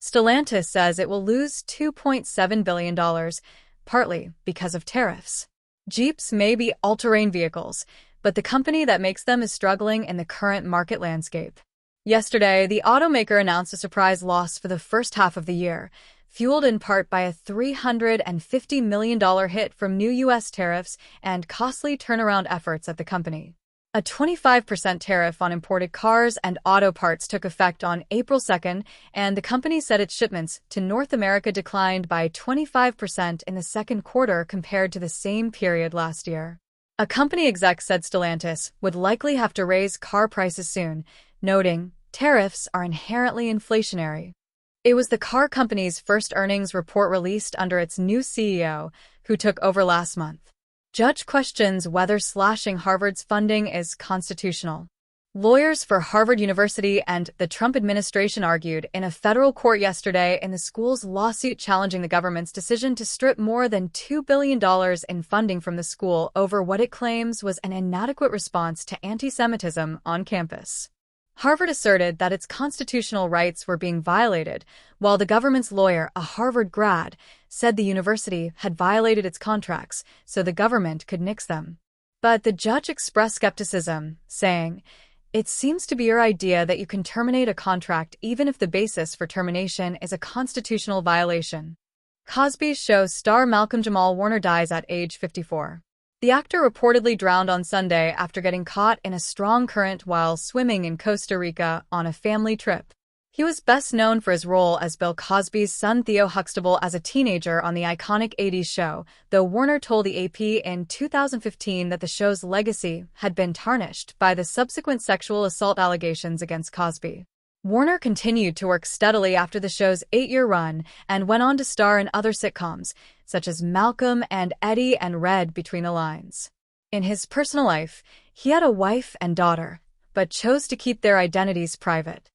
Stellantis says it will lose $2.7 billion, partly because of tariffs. Jeeps may be all-terrain vehicles, but the company that makes them is struggling in the current market landscape. Yesterday, the automaker announced a surprise loss for the first half of the year, fueled in part by a $350 million hit from new U.S. tariffs and costly turnaround efforts at the company. A 25% tariff on imported cars and auto parts took effect on April 2nd, and the company said its shipments to North America declined by 25% in the second quarter compared to the same period last year. A company exec said Stellantis would likely have to raise car prices soon, noting tariffs are inherently inflationary. It was the car company's first earnings report released under its new CEO, who took over last month. Judge questions whether slashing Harvard's funding is constitutional. Lawyers for Harvard University and the Trump administration argued in a federal court yesterday in the school's lawsuit challenging the government's decision to strip more than $2 billion in funding from the school over what it claims was an inadequate response to anti-Semitism on campus. Harvard asserted that its constitutional rights were being violated, while the government's lawyer, a Harvard grad, said the university had violated its contracts so the government could nix them. But the judge expressed skepticism, saying, "It seems to be your idea that you can terminate a contract even if the basis for termination is a constitutional violation." Cosby's show star Malcolm Jamal Warner dies at age 54. The actor reportedly drowned on Sunday after getting caught in a strong current while swimming in Costa Rica on a family trip. He was best known for his role as Bill Cosby's son Theo Huxtable as a teenager on the iconic 80s show, though Warner told the AP in 2015 that the show's legacy had been tarnished by the subsequent sexual assault allegations against Cosby. Warner continued to work steadily after the show's 8-year run and went on to star in other sitcoms, such as Malcolm and Eddie and Read Between the Lines. In his personal life, he had a wife and daughter, but chose to keep their identities private.